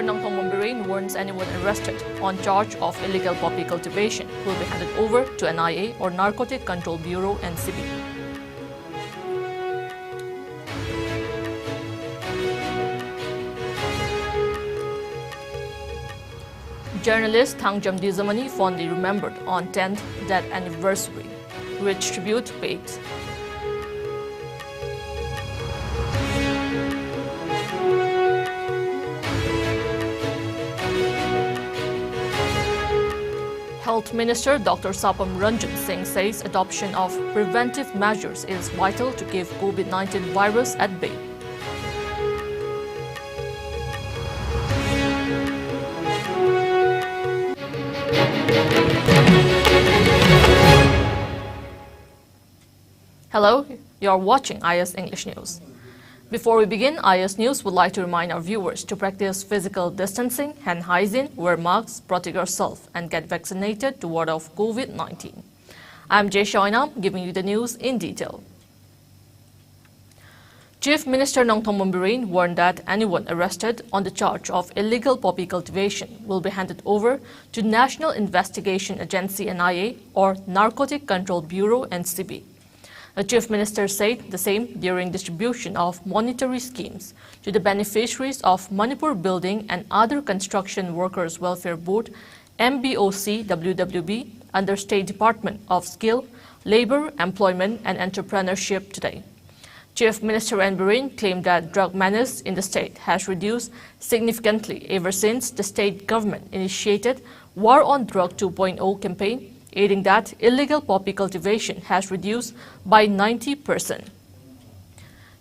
Minister warns anyone arrested on charge of illegal poppy cultivation will be handed over to NIA or Narcotic Control Bureau (NCB). Journalist Thangjam Dizamani fondly remembered on 10th death anniversary, which tribute paid. Health Minister Dr. Sapam Ranjan Singh says adoption of preventive measures is vital to keep COVID-19 virus at bay. Hello, you are watching IS English News. Before we begin, IS News would like to remind our viewers to practice physical distancing, hand hygiene, wear masks, protect yourself, and get vaccinated to ward off COVID-19. I'm JESSIA OINAM, giving you the news in detail. Chief Minister Nongthong warned that anyone arrested on the charge of illegal poppy cultivation will be handed over to National Investigation Agency (NIA) or Narcotic Control Bureau (NCB). The Chief Minister said the same during distribution of monetary schemes to the beneficiaries of Manipur Building and Other Construction Workers Welfare Board (MBOC WWB) under State Department of Skill, Labour, Employment and Entrepreneurship today. Chief Minister N. claimed that drug menace in the state has reduced significantly ever since the state government initiated War on Drug 2.0 campaign, aiding that illegal poppy cultivation has reduced by 90%.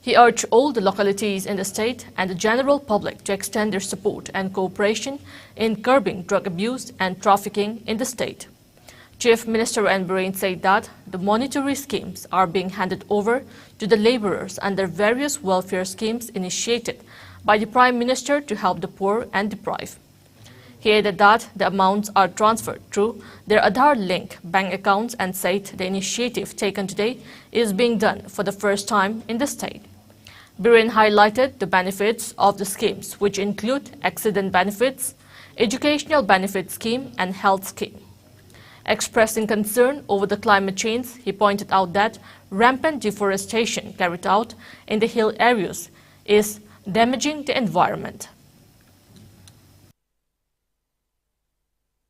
He urged all the localities in the state and the general public to extend their support and cooperation in curbing drug abuse and trafficking in the state. Chief Minister N. said that the monetary schemes are being handed over to the laborers under various welfare schemes initiated by the Prime Minister to help the poor and deprived. He added that the amounts are transferred through their Aadhaar-linked bank accounts and said the initiative taken today is being done for the first time in the state. Biren highlighted the benefits of the schemes, which include accident benefits, educational benefit scheme and health scheme. Expressing concern over the climate change, he pointed out that rampant deforestation carried out in the hill areas is damaging the environment.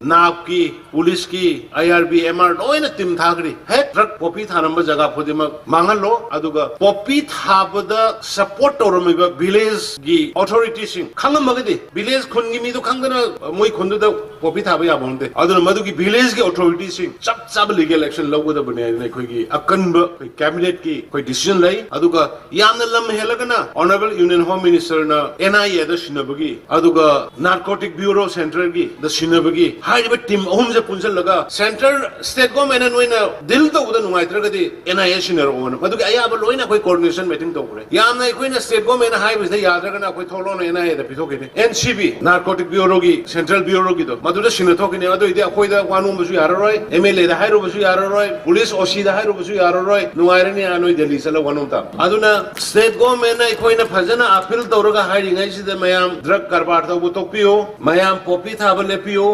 NAPki, police ki, IRB, MR, loina team thagri. Head drug poppy thanamba jaga phodima mangalo aduga poppy thabada support oramiba village gi authorities sing khangamagadi village khungi mi do khangana moi khundu da poppy thaba ya bonde aduna madu ki village gi authorities sing chap legal action lawda bane ne khoi gi akanba cabinet ki khoi decision lai aduga yamna lam helagana honorable union home minister na NIA da sinabagi aduga narcotic bureau center gi da sinabagi हाइबे team अहुम जे पुंसल लगा center state government नोइना दिल तो उदा नुमाइत्रगदि एनआईए सिनर ओन मदुगे अयाब लोइना कोई कोऑर्डिनेशन मीटिंग तोकरे यामना कोइना स्टेट गवर्नमेंट हाइबे से यादरगना कोई थोलोन एनआईए द पिथोकेने एनसीबी नारकोटिक ब्यूरो की सेंट्रल ब्यूरो की तो मदुदा सिनथोकिने अदो इदि अखोइदा वानुम बसु याररोय एमएलए दा हाइरो बसु याररोय पुलिस ओसी दा हाइरो बसु याररोय नुआइरनि आनोय दिल्ली सला वनुम ता अदुना स्टेट गवर्नमेंट ना कोइना फजना अपील तोरगा हाइरिङै सिदा मयाम ड्रग कारबार तबु तोकपियो मयाम पोपी थाबा लेपियो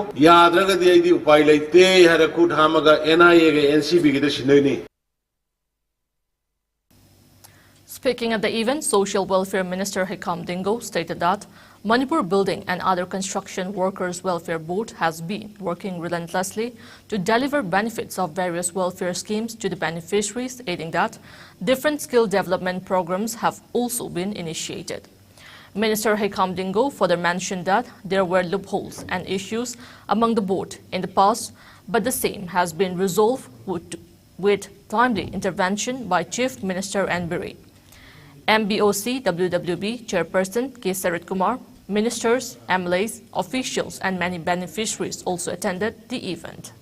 याद्रगदि आइदि उपाय लैते हरे खुद हामगा एनआईए के एनसीबी के सिनैनि. Speaking at the event, Social Welfare Minister Iscom stated that Manipur Building and Other Construction Workers Welfare Board has been working relentlessly to deliver benefits of various welfare schemes to the beneficiaries, aiding that different skill development programs have also been initiated. Minister Iscom further mentioned that there were loopholes and issues among the board in the past, but the same has been resolved with timely intervention by Chief Minister N. MBOC WWB Chairperson K. Sarit Kumar, ministers, MLAs, officials and many beneficiaries also attended the event.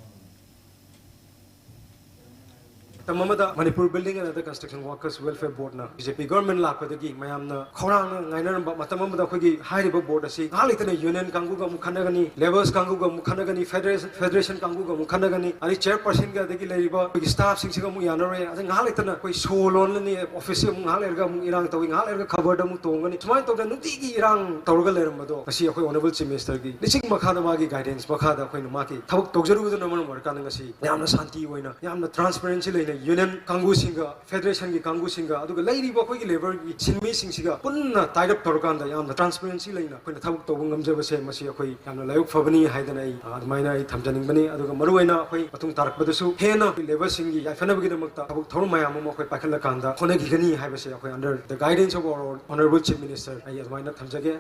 Tamamada Manipur Building and Other Construction Workers Welfare Board na BJP government lakpadagi mayamna khorang ngainaramba matamamada khoi hairiba board asi halitana union kangu ga mukhanagani laborers kangu ga mukhanagani federation kangu ga mukhanagani ani chairperson ga dagi leriba staff sing siga mu yanare asa ngalitana khoi solon ni office mu ngalerga mu irang tawi ngalerga cover da mu tongani sumai to da nuti gi irang tawga lerambado asi khoi honorable chief minister gi lising makhada magi guidance makhada khoi ma ki thawak togjaru ga namar mar kan ngasi yamna shanti hoina yamna transparency leina union kangu singa federation gi kangu singa aduga leiriba khoi gi labor gi sinmi sing siga punna tied up torkanda yamna transparency leina khoi na thawak tawung ngamjaba se masi khoi yamna layuk fabani haidana ai admaina ai thamjaning bani aduga maruwaina khoi matung tarakbadasu hena labor sing gi yafanabagi damakta thawak thoru mayam mo khoi pakhalla kanda khona gi gani haibase khoi under the guidance of our honorable chief minister ai admaina thamjage.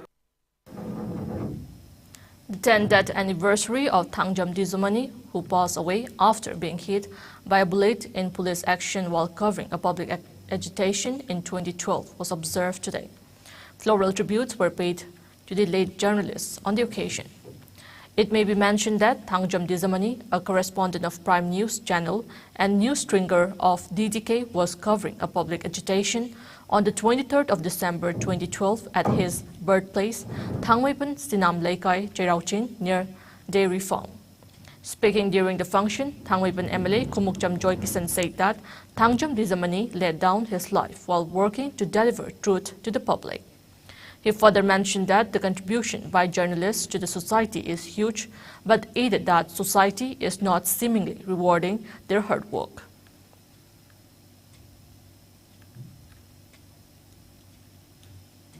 The 10th anniversary of Thangjam Dizumani, who passed away after being hit by a bullet in police action while covering a public agitation in 2012, was observed today. Floral tributes were paid to the late journalists on the occasion. It may be mentioned that Thangjam Dizumani, a correspondent of Prime News Channel and news stringer of DDK, was covering a public agitation on the 23rd of December 2012 at his birthplace, Thangwaipan Sinam Laikai, Cherauchin, near Dairy Farm. Speaking during the function, Thangwaipan MLA Kumukcham Joy Kisan said that Thangjam Dizumani laid down his life while working to deliver truth to the public. He further mentioned that the contribution by journalists to the society is huge, but added that society is not seemingly rewarding their hard work.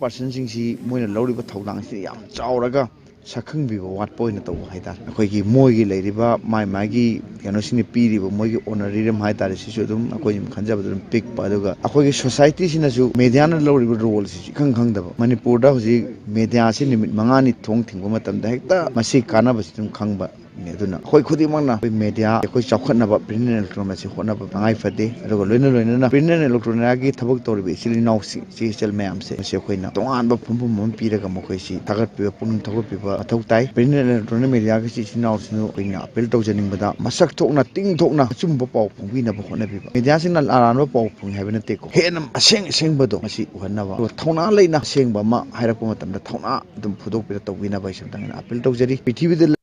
Person singsi moina loriba thawlang si yam chauraga sakhang biba wat poina to haidar akoi gi moigi leiriba mai gi kano sini piriba moigi honorarium haidar sisu dum akoi khanjaba dum pick pa aduga akoi gi society sina ju media na loriba role si khang daba manipur da hoji media si nimit mangani thong thingba matam da hekta masi kana ba situm khangba neduna khoi khudi mangna media khoi chawkhatna ba print and electronic si khona ba bangai fade aduga loina na print and electronic gi thabak toribi sili naw si sel mayam se khoi na tongan ba phum mom piraga mo khoi si thagat pi punum thagot pi ba athau tai print and electronic media gi si naw sinu khoi na appeal tau janing bada masak thokna ting thokna chum ba paw phungbi na ba khona bi ba media sin na aran ba paw phung habina te ko henam aseng bado masi uhanna ba thona leina seng ba ma hairak pa matam da thona dum phudok pi tau wina ba isam tang na appeal tau jari pithibida.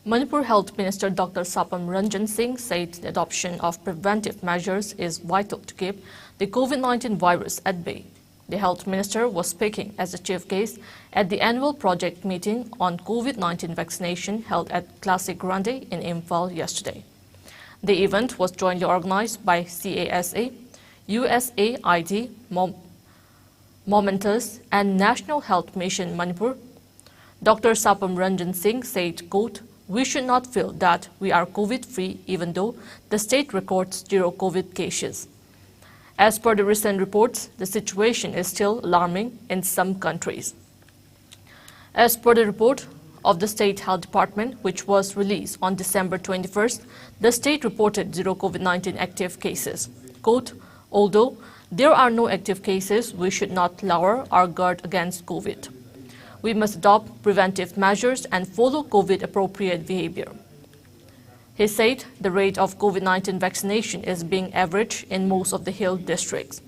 Manipur Health Minister Dr. Sapam Ranjan Singh said the adoption of preventive measures is vital to keep the COVID-19 virus at bay. The Health Minister was speaking as the chief guest at the annual project meeting on COVID-19 vaccination held at Classic Grande in Imphal yesterday. The event was jointly organized by CASA, USAID, Momentus, and National Health Mission Manipur. Dr. Sapam Ranjan Singh said, quote, "We should not feel that we are COVID-free even though the state records 0 COVID cases. As per the recent reports, the situation is still alarming in some countries." As per the report of the State Health Department, which was released on December 21st, the state reported 0 COVID-19 active cases. Quote, "Although there are no active cases, we should not lower our guard against COVID. We must adopt preventive measures and follow COVID-appropriate behavior." He said the rate of COVID-19 vaccination is being averaged in most of the hill districts.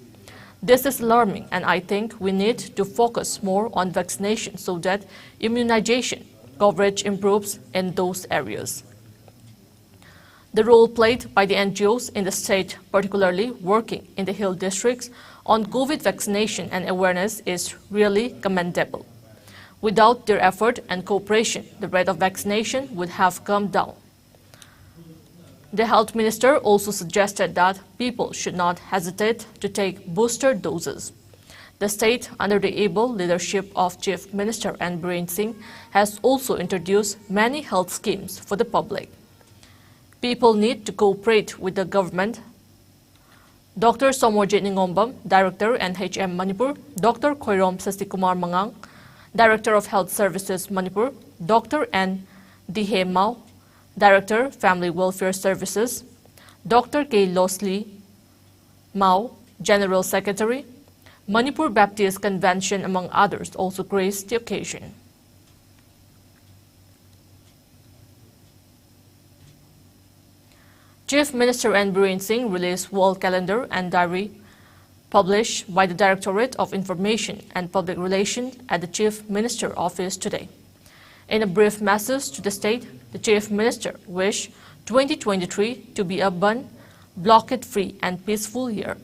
This is alarming, and I think we need to focus more on vaccination so that immunization coverage improves in those areas. The role played by the NGOs in the state, particularly working in the hill districts on COVID vaccination and awareness, is really commendable. Without their effort and cooperation, the rate of vaccination would have come down. The health minister also suggested that people should not hesitate to take booster doses. The state, under the able leadership of Chief Minister N. Biren Singh, has also introduced many health schemes for the public. People need to cooperate with the government. Dr. Somorjit Ningombam, Director NHM Manipur, Dr. Khoirom Sasikumar Mangang, Director of Health Services Manipur, Dr. N. Dihe Mao, Director Family Welfare Services, Dr. K. Losley Mao, General Secretary, Manipur Baptist Convention, among others, also graced the occasion. Chief Minister N. Biren Singh released wall calendar and diary published by the Directorate of Information and Public Relations at the Chief Minister Office today. In a brief message to the state, the Chief Minister wished 2023 to be a blockade-free and peaceful year.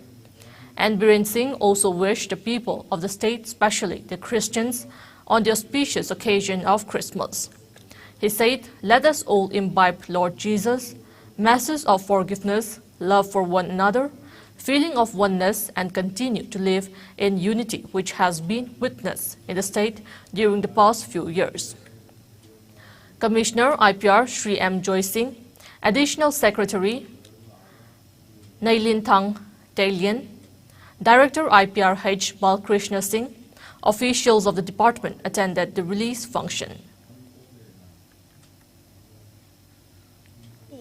And Biren Singh also wished the people of the state, especially the Christians, on the auspicious occasion of Christmas. He said, "Let us all imbibe Lord Jesus' message of forgiveness, love for one another, feeling of oneness, and continue to live in unity, which has been witnessed in the state during the past few years." Commissioner IPR Shri M. Joy Singh, Additional Secretary Nailin Thang Tailian, Director IPR H. Balkrishna Singh, officials of the department attended the release function.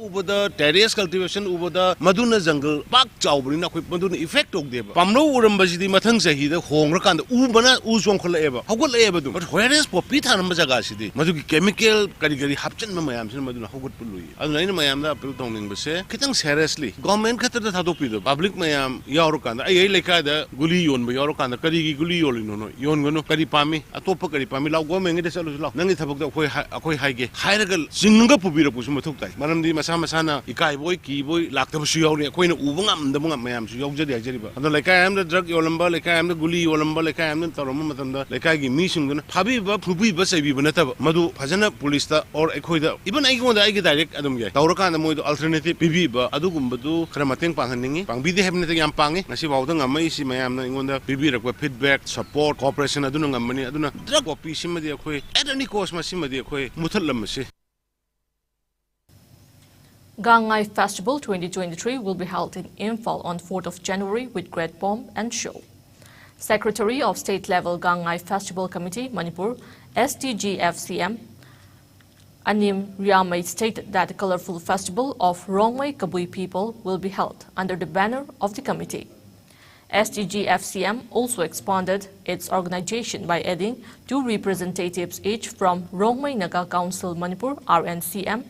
Over the terrace cultivation, over the Maduna jungle, Bak Chowbrin, Maduna effect of the Pamno Urambasi, Matansahi, the Hongrakan, Ubana, Uzon Koleva. How could ever do? But where is Popita Mazagasi? Maduki chemical, Karigari Hapchan Mayam, Maduna, how could Pului? And then Mayam, Piltoning Base, Kitang seriously. Government Kata Tadopido, public Mayam, Yarokan, I like the Gulion, Yorokan, the Karigi Guliolino, Yongono, Karipami, Atopa Karipami, Lau Goming, it is a lot. Nangitabok, Akoi Hage, Hiragal, Singa Pubira Pusumutukai, Madam Di Masana, Ikai boy, Key boy, Lakta Shioni, Queen Ubangam, the Mungam, Shioja, Jeriba. And like I am the drug Yolamba, like I am the Guli Yolamba, like I am the Taramatanda, like I give me Shungan, Habiba, Pubi, Basabi, Beneta, Madu, Pazana, Polista, or Equida. Even I go the direct Adam Gay. Taurakan, the Moid alternative, Pibiba, Adugumbadu, Kramating Panganingi, Pangbi, they have nothing Yampangi, Nasiwang, Amasi, Mayam, Ingonda, Pibi, feedback, support, cooperation, Aduna money, Aduna, drug or Pishima de Aquay, at any cost, Massima de Aquay, Mutalamasi. Gangai Festival 2023 will be held in Imphal on 4th of January with great pomp and show. Secretary of State Level Gangai Festival Committee, Manipur, STGFCM, Anim Riamai stated that the colorful festival of Rongmei Kabui people will be held under the banner of the committee. STGFCM also expanded its organization by adding 2 representatives each from Rongmei Naga Council Manipur, RNCM,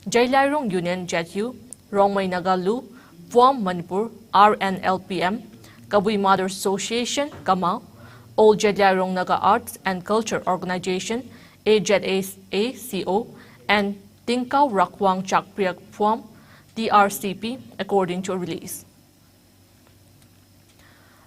Jailairong Union JETU, Rongmei Naga Lu, Phuam Manipur, RNLPM, Kabui Mothers Association, Kamal, All Jailairong Naga Arts and Culture Organization, AJACO, and Tingkau Rakwang Chakpriak Phuam, DRCP, according to a release.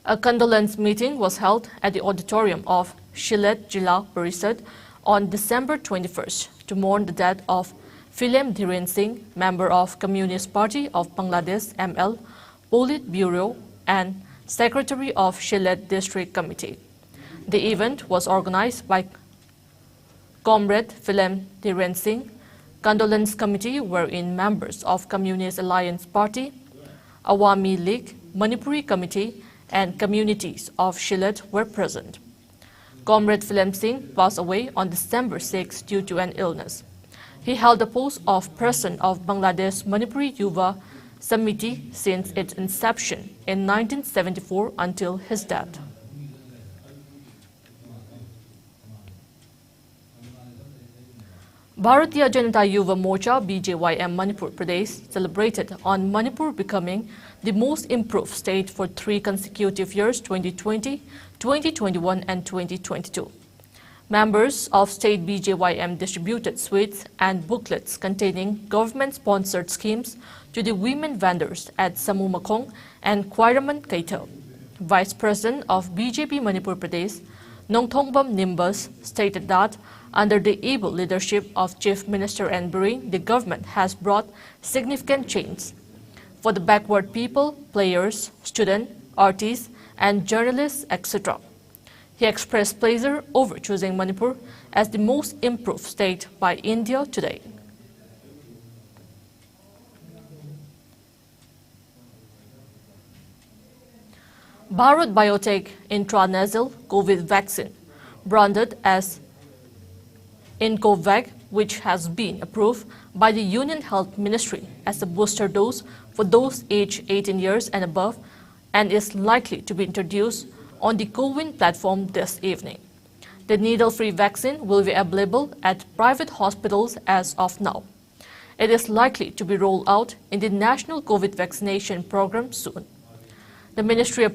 A condolence meeting was held at the auditorium of Shilet Jila Parisad on December 21st to mourn the death of Philem Dhiren Singh, member of Communist Party of Bangladesh ML, Politburo, and Secretary of Shilet District Committee. The event was organized by Comrade Philem Dhiren Singh, Condolence Committee wherein members of Communist Alliance Party, Awami League, Manipuri Committee, and communities of Shilet were present. Comrade Philem Singh passed away on December 6 due to an illness. He held the post of President of Bangladesh Manipuri Yuva Samiti since its inception in 1974 until his death. Bharatiya Janata Yuva Morcha BJYM Manipur Pradesh celebrated on Manipur becoming the most improved state for 3 consecutive years, 2020, 2021 and 2022. Members of state BJYM distributed sweets and booklets containing government-sponsored schemes to the women vendors at Samu Makong and Kwairaman Kaito. Vice President of BJP Manipur Pradesh, Nongthongbam Nimbus, stated that under the able leadership of Chief Minister N. Biren, the government has brought significant change for the backward people, players, students, artists, and journalists, etc. He expressed pleasure over choosing Manipur as the most improved state by India today. Bharat Biotech intranasal COVID vaccine, branded as Incovag, which has been approved by the Union Health Ministry as a booster dose for those aged 18 years and above, and is likely to be introduced on the CoWIN platform this evening. The needle-free vaccine will be available at private hospitals as of now. It is likely to be rolled out in the national COVID vaccination program soon. The ministry's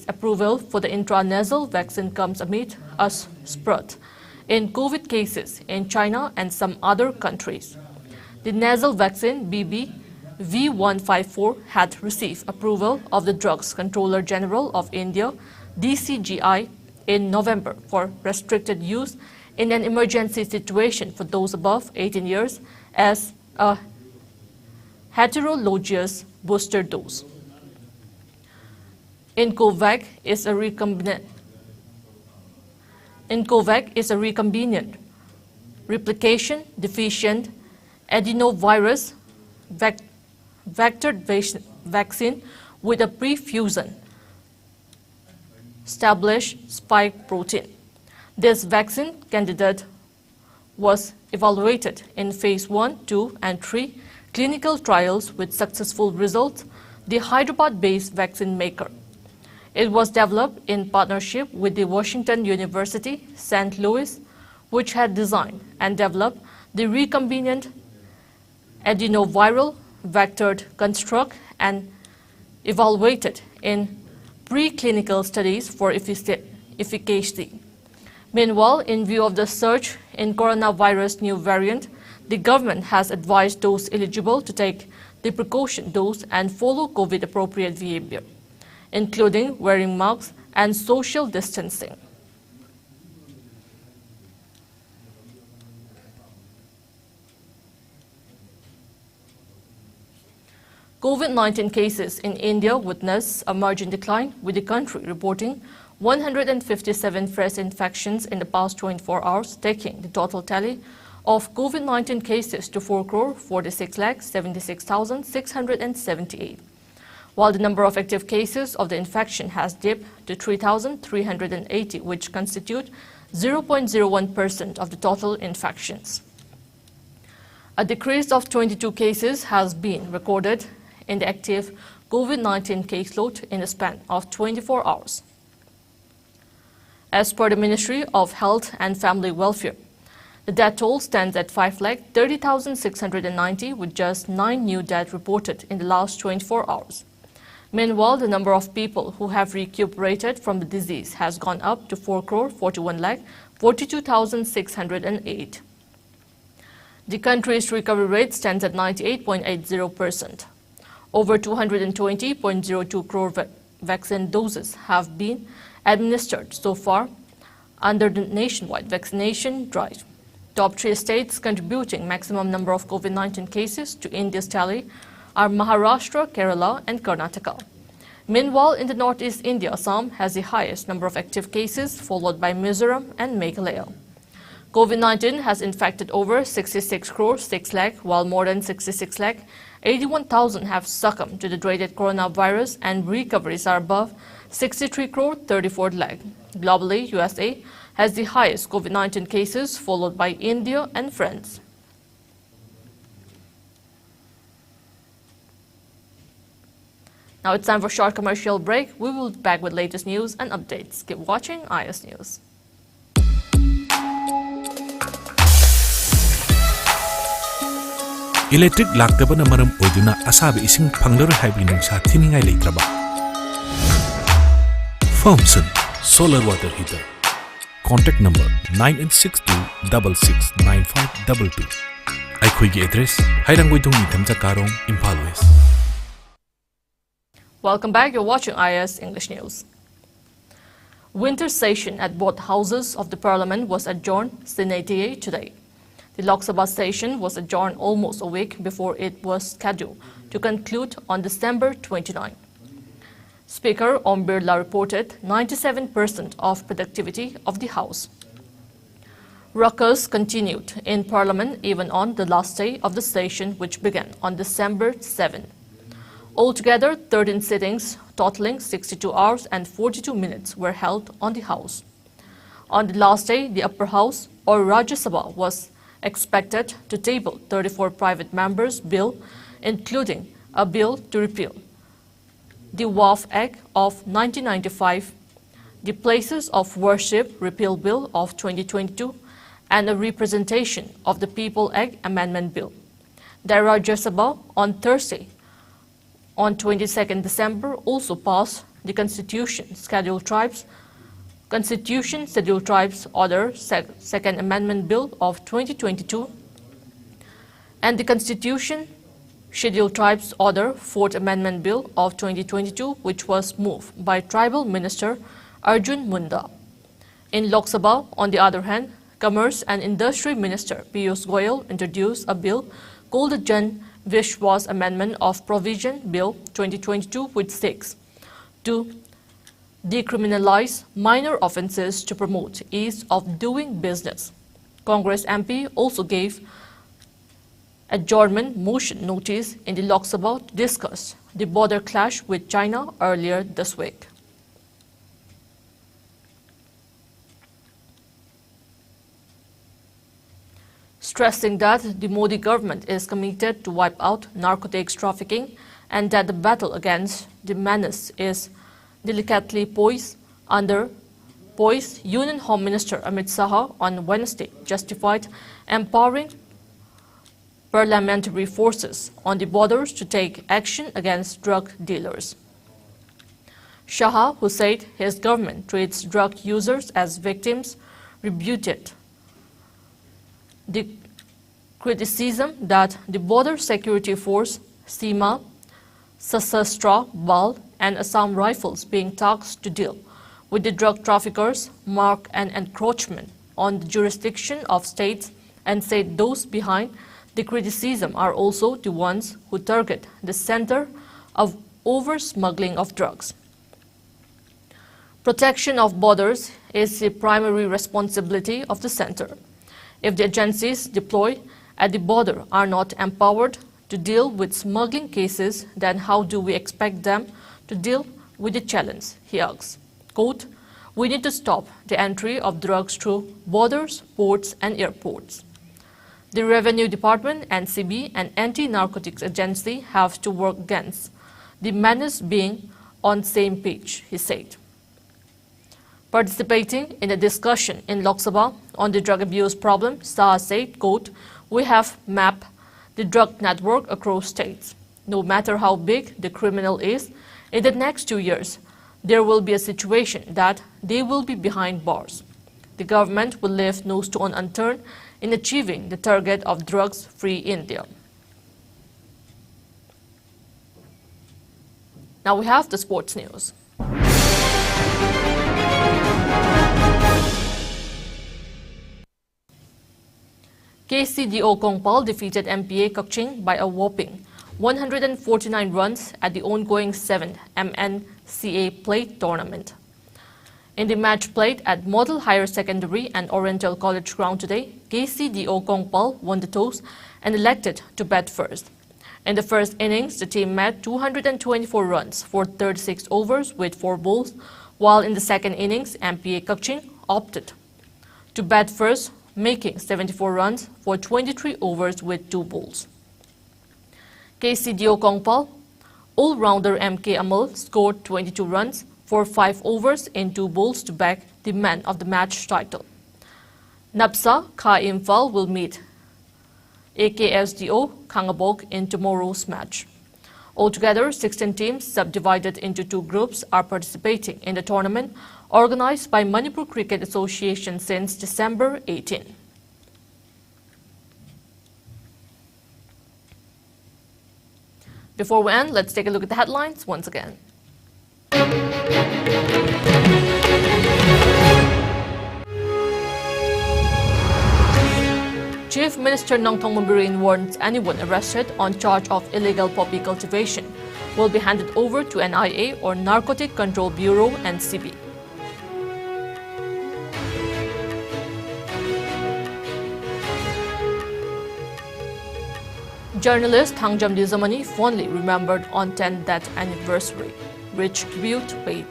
approval for the intranasal vaccine comes amid a spurt in COVID cases in China and some other countries. The nasal vaccine BB V154 had received approval of the Drugs Controller General of India DCGI in November for restricted use in an emergency situation for those above 18 years as a heterologous booster dose. Incovac is a recombinant replication deficient adenovirus vectored vaccine with a pre-fusion established spike protein. This vaccine candidate was evaluated in phase 1, 2 and 3 clinical trials with successful results, the Hyderabad-based vaccine maker. It was developed in partnership with the Washington University, St. Louis, which had designed and developed the recombinant adenoviral vectored construct and evaluated in preclinical studies for efficacy. Meanwhile, in view of the surge in coronavirus new variant, the government has advised those eligible to take the precaution dose and follow COVID-appropriate behavior, including wearing masks and social distancing. COVID-19 cases in India witnessed a margin decline, with the country reporting 157 fresh infections in the past 24 hours, taking the total tally of COVID-19 cases to 4,46,76,678, while the number of active cases of the infection has dipped to 3,380, which constitute 0.01% of the total infections. A decrease of 22 cases has been recorded in the active COVID-19 caseload in the span of 24 hours. As per the Ministry of Health and Family Welfare, the death toll stands at 5,30,690, with just 9 new deaths reported in the last 24 hours. Meanwhile, the number of people who have recuperated from the disease has gone up to 4,41,42,608. The country's recovery rate stands at 98.80%. Over 220.02 crore vaccine doses have been administered so far under the nationwide vaccination drive. Top 3 states contributing maximum number of COVID-19 cases to India's tally are Maharashtra, Kerala and Karnataka. Meanwhile, in the northeast India, Assam has the highest number of active cases, followed by Mizoram and Meghalaya. COVID-19 has infected over 66 crore 6 lakh, while more than 66 lakh 81,000 have succumbed to the dreaded coronavirus, and recoveries are above 63 crore 34 lakh. Globally, USA has the highest COVID-19 cases, followed by India and France. Now it's time for a short commercial break. We will be back with latest news and updates. Keep watching IS News. Electric laktabana maram oiduna asabi ising panglar hybrid nungsa thiningai leitraba. Firmson Solar Water Heater. Contact number 9862669522. Aikhoigi address Hairangoidong Nithamcha Karong, Impal West. Welcome back. You're watching IS English News. Winter session at both houses of the Parliament was adjourned sine die today. The Lok Sabha session was adjourned almost a week before it was scheduled to conclude on December 29. Speaker Om Birla reported 97% of productivity of the House. Ruckus continued in Parliament even on the last day of the session, which began on December 7. Altogether, 13 sittings totaling 62 hours and 42 minutes were held on the House. On the last day, the Upper House, or Rajya Sabha, was expected to table 34 private members' bill, including a bill to repeal the WAF Act of 1995, the Places of Worship Repeal Bill of 2022, and a representation of the People Act Amendment Bill. The Rajya Sabha on Thursday, on 22nd December, also passed the Constitution Scheduled Tribes Order Second Amendment Bill of 2022 and the Constitution Scheduled Tribes Order Fourth Amendment Bill of 2022, which was moved by Tribal Minister Arjun Munda. In Lok Sabha, on the other hand, Commerce and Industry Minister Piyush Goyal introduced a bill called the Jan Vishwas Amendment of Provision Bill 2022, which seeks to decriminalize minor offences to promote ease of doing business. Congress MP also gave adjournment motion notice in the Lok Sabha to discuss the border clash with China earlier this week. Stressing that the Modi government is committed to wipe out narcotics trafficking and that the battle against the menace is delicately poised, Union Home Minister Amit Shah on Wednesday justified empowering paramilitary forces on the borders to take action against drug dealers. Shah, who said his government treats drug users as victims, rebutted the criticism that the Border Security Force, Seema, Sasastra, Bal, and Assam Rifles being tasked to deal with the drug traffickers mark an encroachment on the jurisdiction of states and said those behind the criticism are also the ones who target the center of over-smuggling of drugs. Protection of borders is the primary responsibility of the center. If the agencies deployed at the border are not empowered to deal with smuggling cases, then how do we expect them to deal with the challenge, he asks. Quote, "We need to stop the entry of drugs through borders, ports and airports. The Revenue Department, NCB and Anti-Narcotics Agency have to work against the menace being on same page," he said. Participating in a discussion in Lok Sabha on the drug abuse problem, Shah said, quote, "We have mapped the drug network across states. No matter how big the criminal is, in the next 2 years, there will be a situation that they will be behind bars. The government will leave no stone unturned in achieving the target of drugs-free India." Now we have the sports news. KCDO Kongpal defeated MPA Kakching by a whopping 149 runs at the ongoing 7th MNCA Plate Tournament. In the match played at Model Higher Secondary and Oriental College Ground today, KCDO Kongpal won the toss and elected to bat first. In the first innings, the team made 224 runs for 36 overs with 4 balls, while in the second innings, MPA Kakching opted to bat first, making 74 runs for 23 overs with 2 balls. KCDO Kongpal all-rounder MK Amal scored 22 runs for 5 overs in 2 balls to back the man of the match title. Napsa Kha Imphal will meet AKSDO Khangabok in tomorrow's match. Altogether, 16 teams subdivided into 2 groups are participating in the tournament organized by Manipur Cricket Association since December 18. Before we end, let's take a look at the headlines once again. Chief Minister Nongthong Mumbirin warns anyone arrested on charge of illegal poppy cultivation will be handed over to NIA or Narcotic Control Bureau (NCB). Journalist Thangjam Dizamani fondly remembered on 10th death anniversary. Rich tribute paid.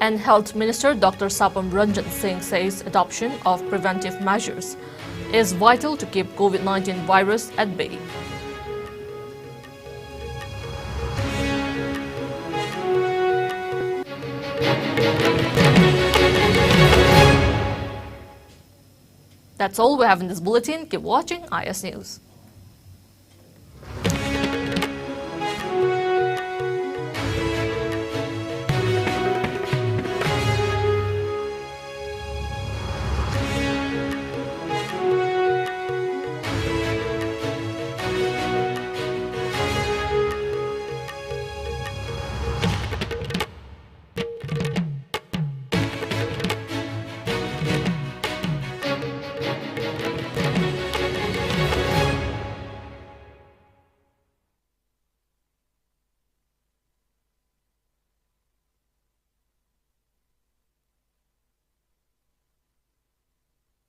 And Health Minister Dr. Sapam Ranjan Singh says adoption of preventive measures is vital to keep COVID-19 virus at bay. That's all we have in this bulletin. Keep watching IS News.